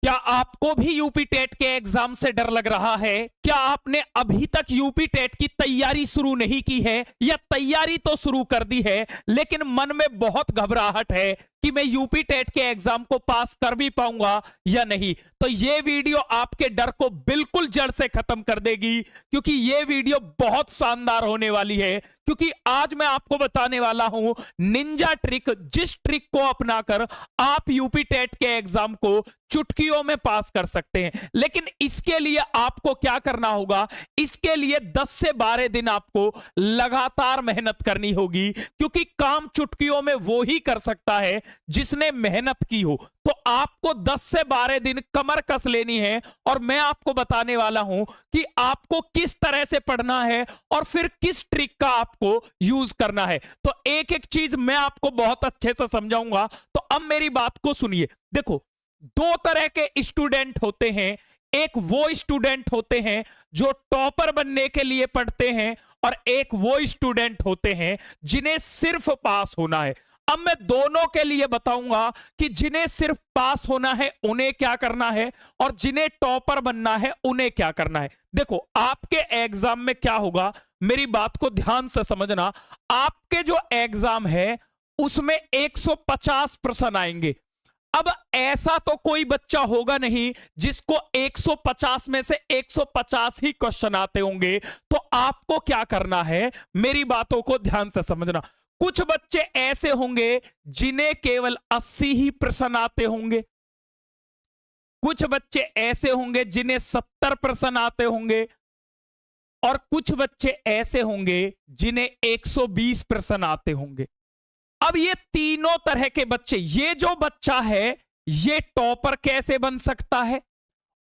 क्या आपको भी यूपी टेट के एग्जाम से डर लग रहा है? क्या आपने अभी तक यूपी टेट की तैयारी शुरू नहीं की है, या तैयारी तो शुरू कर दी है लेकिन मन में बहुत घबराहट है कि मैं यूपी टेट के एग्जाम को पास कर भी पाऊंगा या नहीं? तो ये वीडियो आपके डर को बिल्कुल जड़ से खत्म कर देगी, क्योंकि ये वीडियो बहुत शानदार होने वाली है। क्योंकि आज मैं आपको बताने वाला हूं निंजा ट्रिक, जिस ट्रिक को अपनाकर आप यूपी टेट के एग्जाम को चुटकियों में पास कर सकते हैं। लेकिन इसके लिए आपको क्या करना होगा? इसके लिए 10 से 12 दिन आपको लगातार मेहनत करनी होगी, क्योंकि काम चुटकियों में वो ही कर सकता है जिसने मेहनत की हो। तो आपको 10 से 12 दिन कमर कस लेनी है, और मैं आपको बताने वाला हूं कि आपको किस तरह से पढ़ना है और फिर किस ट्रिक का आपको यूज करना है। तो एक एक चीज मैं आपको बहुत अच्छे से समझाऊंगा। तो अब मेरी बात को सुनिए। देखो, दो तरह के स्टूडेंट होते हैं। एक वो स्टूडेंट होते हैं जो टॉपर बनने के लिए पढ़ते हैं, और एक वो स्टूडेंट होते हैं जिन्हें सिर्फ पास होना है। अब मैं दोनों के लिए बताऊंगा कि जिन्हें सिर्फ पास होना है उन्हें क्या करना है, और जिन्हें टॉपर बनना है उन्हें क्या करना है। देखो, आपके एग्जाम में क्या होगा, मेरी बात को ध्यान से समझना। आपके जो एग्जाम है उसमें 150 प्रश्न आएंगे। अब ऐसा तो कोई बच्चा होगा नहीं जिसको 150 में से 150 ही क्वेश्चन आते होंगे। तो आपको क्या करना है, मेरी बातों को ध्यान से समझना। कुछ बच्चे ऐसे होंगे जिन्हें केवल 80 ही प्रश्न आते होंगे। कुछ बच्चे ऐसे होंगे जिन्हें 70 प्रश्न आते होंगे, और कुछ बच्चे ऐसे होंगे जिन्हें 120 प्रश्न आते होंगे। अब ये तीनों तरह के बच्चे, ये जो बच्चा है ये टॉपर कैसे बन सकता है,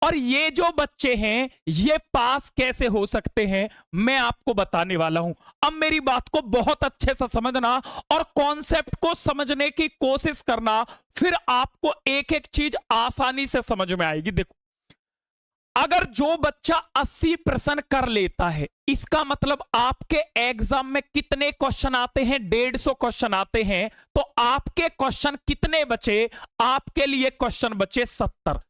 और ये जो बच्चे हैं ये पास कैसे हो सकते हैं, मैं आपको बताने वाला हूं। अब मेरी बात को बहुत अच्छे से समझना और कॉन्सेप्ट को समझने की कोशिश करना, फिर आपको एक एक चीज आसानी से समझ में आएगी। देखो, अगर जो बच्चा 80 प्रश्न कर लेता है, इसका मतलब आपके एग्जाम में कितने क्वेश्चन आते हैं? 150 क्वेश्चन आते हैं। तो आपके क्वेश्चन कितने बचे? आपके लिए क्वेश्चन बचे 70।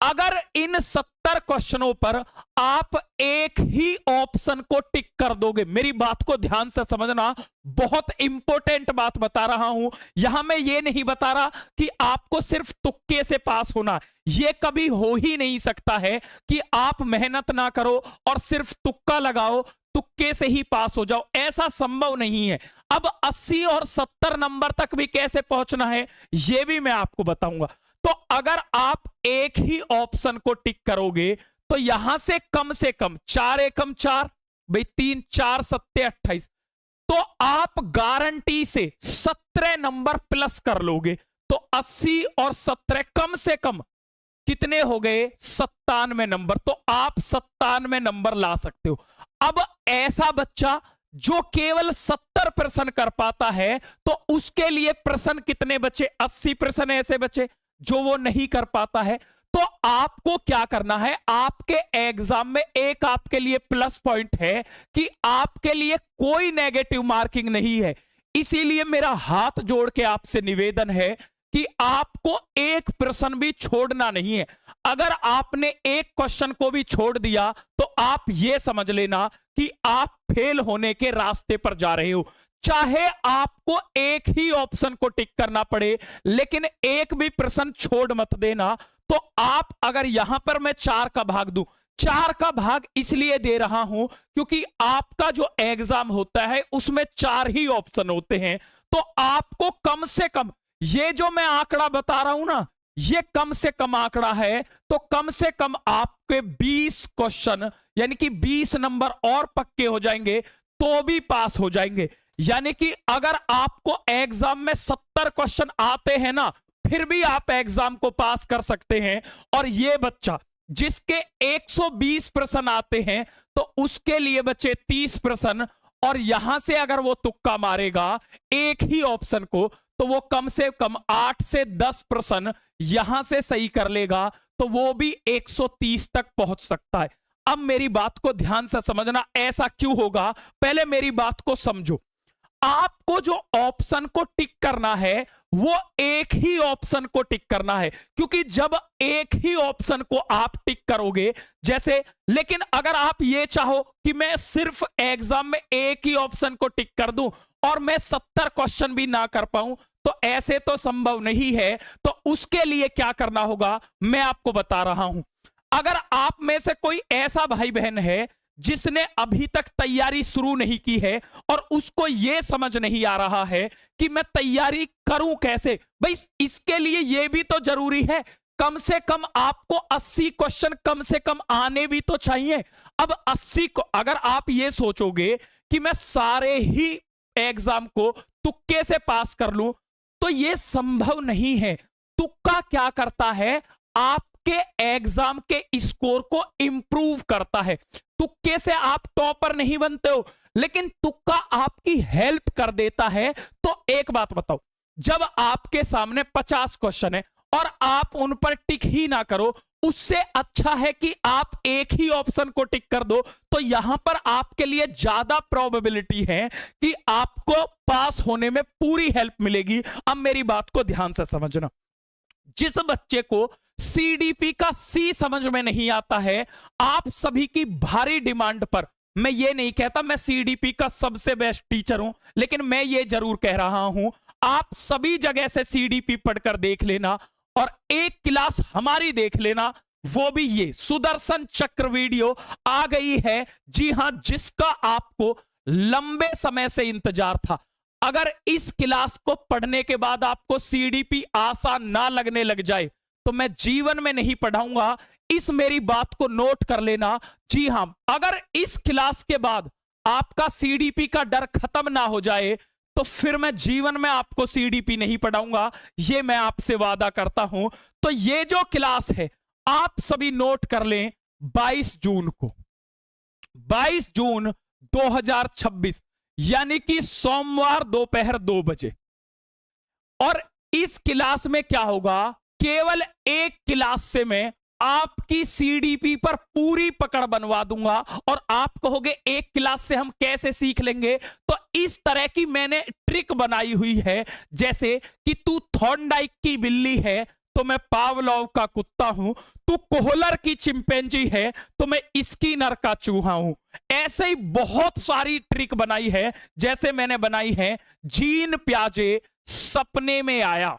अगर इन 70 क्वेश्चनों पर आप एक ही ऑप्शन को टिक कर दोगे, मेरी बात को ध्यान से समझना, बहुत इंपॉर्टेंट बात बता रहा हूं। यहां मैं ये नहीं बता रहा कि आपको सिर्फ तुक्के से पास होना, ये कभी हो ही नहीं सकता है कि आप मेहनत ना करो और सिर्फ तुक्का लगाओ, तुक्के से ही पास हो जाओ, ऐसा संभव नहीं है। अब 80 और 70 नंबर तक भी कैसे पहुंचना है यह भी मैं आपको बताऊंगा। तो अगर आप एक ही ऑप्शन को टिक करोगे तो यहां से कम 4 एकम 4, भाई 3 4 7 28, तो आप गारंटी से 17 नंबर प्लस कर लोगे। तो 80 और 17 कम से कम कितने हो गए? 97 नंबर। तो आप 97 नंबर ला सकते हो। अब ऐसा बच्चा जो केवल 70 प्रश्न कर पाता है, तो उसके लिए प्रश्न कितने बचे? 80 प्रश्न ऐसे बचे जो वो नहीं कर पाता है। तो आपको क्या करना है, आपके एग्जाम में एक आपके लिए प्लस पॉइंट है कि आपके लिए कोई नेगेटिव मार्किंग नहीं है। इसीलिए मेरा हाथ जोड़ के आपसे निवेदन है कि आपको एक प्रश्न भी छोड़ना नहीं है। अगर आपने एक क्वेश्चन को भी छोड़ दिया तो आप यह समझ लेना कि आप फेल होने के रास्ते पर जा रहे हो। चाहे आपको एक ही ऑप्शन को टिक करना पड़े, लेकिन एक भी प्रश्न छोड़ मत देना। तो आप अगर यहां पर मैं 4 का भाग दूं, 4 का भाग इसलिए दे रहा हूं क्योंकि आपका जो एग्जाम होता है उसमें 4 ही ऑप्शन होते हैं। तो आपको कम से कम, ये जो मैं आंकड़ा बता रहा हूं ना, ये कम से कम आंकड़ा है। तो कम से कम आपके 20 क्वेश्चन यानी कि 20 नंबर और पक्के हो जाएंगे तो भी पास हो जाएंगे। यानी कि अगर आपको एग्जाम में 70 क्वेश्चन आते हैं ना, फिर भी आप एग्जाम को पास कर सकते हैं। और यह बच्चा जिसके 120 प्रश्न आते हैं तो उसके लिए बचे 30 प्रश्न, और यहां से अगर वो तुक्का मारेगा एक ही ऑप्शन को तो वो कम से कम 8 से 10 प्रश्न यहां से सही कर लेगा, तो वो भी 130 तक पहुंच सकता है। अब मेरी बात को ध्यान से समझना, ऐसा क्यों होगा, पहले मेरी बात को समझो। आपको जो ऑप्शन को टिक करना है वो एक ही ऑप्शन को टिक करना है, क्योंकि जब एक ही ऑप्शन को आप टिक करोगे, जैसे, लेकिन अगर आप ये चाहो कि मैं सिर्फ एग्जाम में एक ही ऑप्शन को टिक कर दूं और मैं 70 क्वेश्चन भी ना कर पाऊं, तो ऐसे तो संभव नहीं है। तो उसके लिए क्या करना होगा मैं आपको बता रहा हूं। अगर आप में से कोई ऐसा भाई बहन है जिसने अभी तक तैयारी शुरू नहीं की है और उसको यह समझ नहीं आ रहा है कि मैं तैयारी करूं कैसे, भाई इसके लिए यह भी तो जरूरी है, कम से कम आपको 80 क्वेश्चन कम से कम आने भी तो चाहिए। अब 80 को अगर आप ये सोचोगे कि मैं सारे ही एग्जाम को तुक्के से पास कर लूं, तो यह संभव नहीं है। तुक्का क्या करता है, आपके एग्जाम के स्कोर को इंप्रूव करता है। तुक्के से आप टॉपर नहीं बनते हो, लेकिन तुक्का आपकी हेल्प कर देता है। तो एक बात बताओ, जब आपके सामने 50 क्वेश्चन है और आप उन पर टिक ही ना करो, उससे अच्छा है कि आप एक ही ऑप्शन को टिक कर दो। तो यहां पर आपके लिए ज्यादा प्रोबेबिलिटी है कि आपको पास होने में पूरी हेल्प मिलेगी। अब मेरी बात को ध्यान से समझना, जिस बच्चे को सीडीपी का सी समझ में नहीं आता है, आप सभी की भारी डिमांड पर, मैं ये नहीं कहता मैं सीडीपी का सबसे बेस्ट टीचर हूं, लेकिन मैं ये जरूर कह रहा हूं आप सभी जगह से सीडीपी पढ़कर देख लेना और एक क्लास हमारी देख लेना, वो भी ये सुदर्शन चक्र वीडियो आ गई है। जी हां, जिसका आपको लंबे समय से इंतजार था। अगर इस क्लास को पढ़ने के बाद आपको सीडीपी आसान ना लगने लग जाए तो मैं जीवन में नहीं पढ़ाऊंगा। इस मेरी बात को नोट कर लेना। जी हां, अगर इस क्लास के बाद आपका सीडीपी का डर खत्म ना हो जाए तो फिर मैं जीवन में आपको सीडीपी नहीं पढ़ाऊंगा, ये मैं आपसे वादा करता हूं। तो ये जो क्लास है आप सभी नोट कर लें, 22 जून को, 22 जून 2026 यानी कि सोमवार दोपहर 2 बजे। और इस क्लास में क्या होगा, केवल एक क्लास से मैं आपकी सीडीपी पर पूरी पकड़ बनवा दूंगा। और आप कहोगे एक क्लास से हम कैसे सीख लेंगे, तो इस तरह की मैंने ट्रिक बनाई हुई है, जैसे कि तू थॉर्नडाइक की बिल्ली है तो मैं पावलोव का कुत्ता हूं, तू कोहलर की चिंपैंजी है तो मैं स्किनर का चूहा हूं। ऐसे ही बहुत सारी ट्रिक बनाई है, जैसे मैंने बनाई है जीन प्याजे सपने में आया,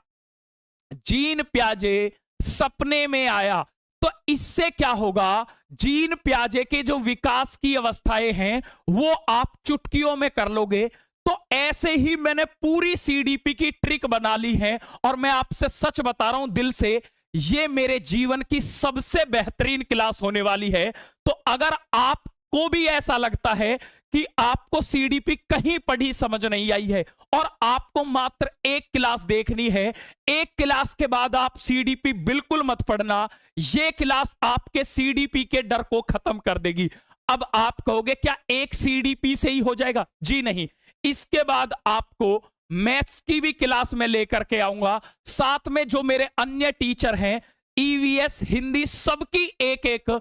जीन प्याजे सपने में आया। तो इससे क्या होगा, जीन प्याजे के जो विकास की अवस्थाएं हैं वो आप चुटकियों में कर लोगे। तो ऐसे ही मैंने पूरी सीडीपी की ट्रिक बना ली है और मैं आपसे सच बता रहा हूं दिल से, ये मेरे जीवन की सबसे बेहतरीन क्लास होने वाली है। तो अगर आपको भी ऐसा लगता है कि आपको सीडीपी कहीं पढ़ी समझ नहीं आई है और आपको मात्र एक क्लास देखनी है, एक क्लास के बाद आप सीडीपी बिल्कुल मत पढ़ना, ये क्लास आपके सीडीपी के डर को खत्म कर देगी। अब आप कहोगे क्या एक सीडीपी से ही हो जाएगा? जी नहीं, इसके बाद आपको मैथ्स की भी क्लास में लेकर के आऊंगा, साथ में जो मेरे अन्य टीचर हैं ईवीएस हिंदी सबकी एक एक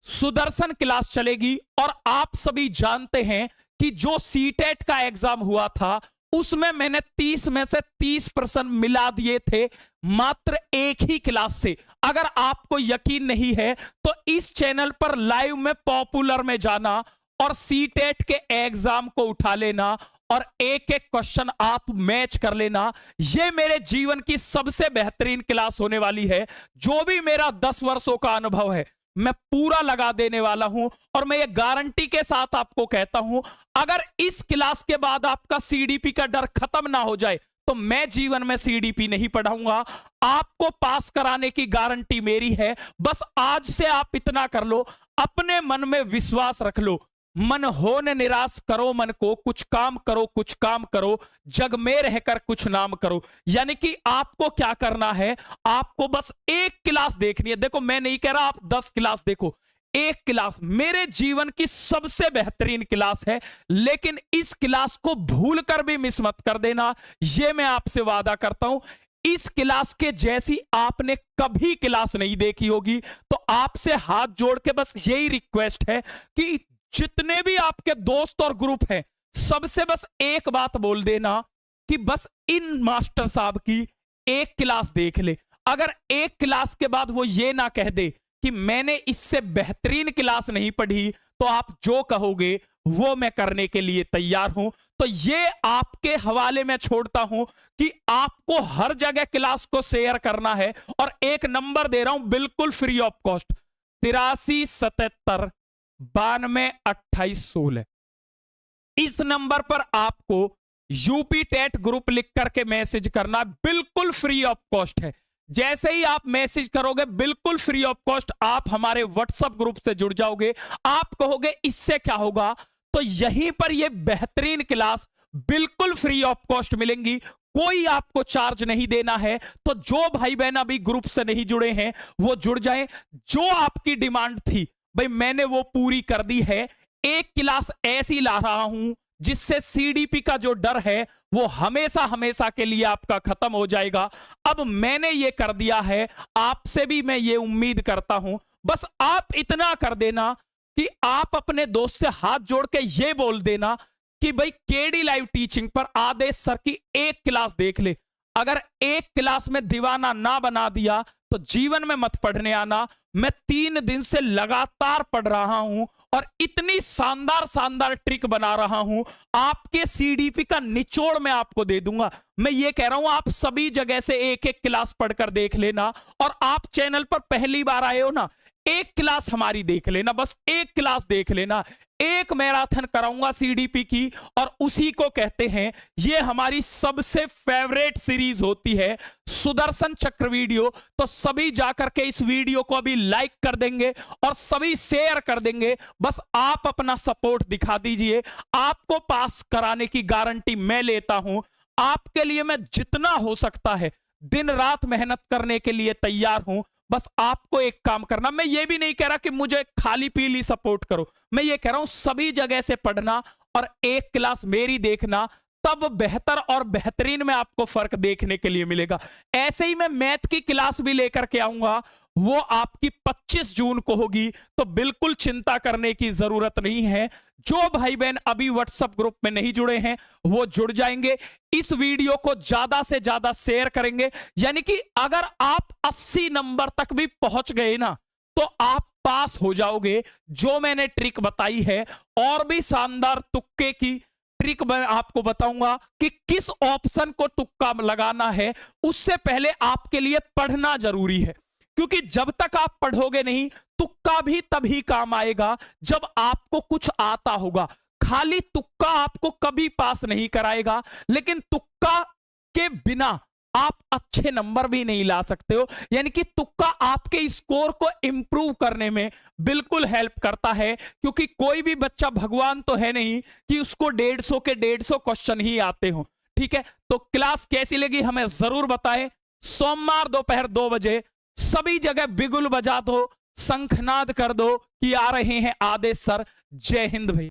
सुदर्शन क्लास चलेगी। और आप सभी जानते हैं कि जो सीटेट का एग्जाम हुआ था उसमें मैंने 30 में से 30% मिला दिए थे मात्र एक ही क्लास से। अगर आपको यकीन नहीं है तो इस चैनल पर लाइव में पॉपुलर में जाना और सीटेट के एग्जाम को उठा लेना और एक एक क्वेश्चन आप मैच कर लेना। यह मेरे जीवन की सबसे बेहतरीन क्लास होने वाली है। जो भी मेरा 10 वर्षों का अनुभव है मैं पूरा लगा देने वाला हूं और मैं ये गारंटी के साथ आपको कहता हूं, अगर इस क्लास के बाद आपका सीडीपी का डर खत्म ना हो जाए तो मैं जीवन में सीडीपी नहीं पढ़ाऊंगा। आपको पास कराने की गारंटी मेरी है। बस आज से आप इतना कर लो, अपने मन में विश्वास रख लो, मन हो न निराश करो मन को, कुछ काम करो कुछ काम करो, जग में रहकर कुछ नाम करो। यानी कि आपको क्या करना है, आपको बस एक क्लास देखनी है। देखो मैं नहीं कह रहा आप 10 क्लास देखो, एक क्लास मेरे जीवन की सबसे बेहतरीन क्लास है, लेकिन इस क्लास को भूलकर भी मिस मत कर देना, यह मैं आपसे वादा करता हूं। इस क्लास के जैसी आपने कभी क्लास नहीं देखी होगी। तो आपसे हाथ जोड़ के बस यही रिक्वेस्ट है कि जितने भी आपके दोस्त और ग्रुप हैं सबसे बस एक बात बोल देना कि बस इन मास्टर साहब की एक क्लास देख ले। अगर एक क्लास के बाद वो ये ना कह दे कि मैंने इससे बेहतरीन क्लास नहीं पढ़ी, तो आप जो कहोगे वो मैं करने के लिए तैयार हूं। तो ये आपके हवाले में छोड़ता हूं कि आपको हर जगह क्लास को शेयर करना है। और एक नंबर दे रहा हूं बिल्कुल फ्री ऑफ कॉस्ट, 8377922816। इस नंबर पर आपको यूपी टेट ग्रुप लिख करके मैसेज करना, बिल्कुल फ्री ऑफ कॉस्ट है। जैसे ही आप मैसेज करोगे बिल्कुल फ्री ऑफ कॉस्ट आप हमारे व्हाट्सएप ग्रुप से जुड़ जाओगे। आप कहोगे इससे क्या होगा, तो यहीं पर ये बेहतरीन क्लास बिल्कुल फ्री ऑफ कॉस्ट मिलेंगी, कोई आपको चार्ज नहीं देना है। तो जो भाई बहन अभी ग्रुप से नहीं जुड़े हैं वो जुड़ जाएं। जो आपकी डिमांड थी भाई मैंने वो पूरी कर दी है। एक क्लास ऐसी ला रहा हूं जिससे सीडीपी का जो डर है वो हमेशा हमेशा के लिए आपका खत्म हो जाएगा। अब मैंने ये कर दिया है, आपसे भी मैं ये उम्मीद करता हूं, बस आप इतना कर देना कि आप अपने दोस्त से हाथ जोड़ के ये बोल देना कि भाई केडी लाइव टीचिंग पर आदेश सर की एक क्लास देख ले। अगर एक क्लास में दीवाना ना बना दिया तो जीवन में मत पढ़ने आना। मैं 3 दिन से लगातार पढ़ रहा हूं और इतनी शानदार शानदार ट्रिक बना रहा हूं, आपके सीडीपी का निचोड़ मैं आपको दे दूंगा। मैं ये कह रहा हूं आप सभी जगह से एक एक क्लास पढ़कर देख लेना। और आप चैनल पर पहली बार आए हो ना, एक क्लास हमारी देख लेना, बस एक क्लास देख लेना। एक मैराथन कराऊंगा सीडीपी की और उसी को कहते हैं, ये हमारी सबसे फेवरेट सीरीज होती है सुदर्शन चक्र वीडियो। तो सभी जाकर के इस वीडियो को अभी लाइक कर देंगे और सभी शेयर कर देंगे। बस आप अपना सपोर्ट दिखा दीजिए, आपको पास कराने की गारंटी मैं लेता हूं। आपके लिए मैं जितना हो सकता है दिन रात मेहनत करने के लिए तैयार हूं। बस आपको एक काम करना, मैं ये भी नहीं कह रहा कि मुझे खाली पीली सपोर्ट करो, मैं ये कह रहा हूं सभी जगह से पढ़ना और एक क्लास मेरी देखना, तब बेहतर और बेहतरीन में आपको फर्क देखने के लिए मिलेगा। ऐसे ही मैं मैथ की क्लास भी लेकर के आऊंगा, वो आपकी 25 जून को होगी। तो बिल्कुल चिंता करने की जरूरत नहीं है। जो भाई बहन अभी व्हाट्सएप ग्रुप में नहीं जुड़े हैं वो जुड़ जाएंगे। इस वीडियो को ज्यादा से ज्यादा शेयर करेंगे, यानी कि अगर आप 80 नंबर तक भी पहुंच गए ना तो आप पास हो जाओगे। जो मैंने ट्रिक बताई है, और भी शानदार तुक्के की ट्रिक मैं आपको बताऊंगा कि किस ऑप्शन को तुक्का लगाना है। उससे पहले आपके लिए पढ़ना जरूरी है, क्योंकि जब तक आप पढ़ोगे नहीं तुक्का भी तभी काम आएगा जब आपको कुछ आता होगा। खाली तुक्का आपको कभी पास नहीं कराएगा, लेकिन तुक्का के बिना आप अच्छे नंबर भी नहीं ला सकते हो। यानी कि तुक्का आपके स्कोर को इंप्रूव करने में बिल्कुल हेल्प करता है, क्योंकि कोई भी बच्चा भगवान तो है नहीं कि उसको 150 के 150 क्वेश्चन ही आते हो। ठीक है, तो क्लास कैसी लगी हमें जरूर बताएं। सोमवार दोपहर 2 बजे सभी जगह बिगुल बजा दो, शंखनाद कर दो कि आ रहे हैं आदेश सर। जय हिंद भाई।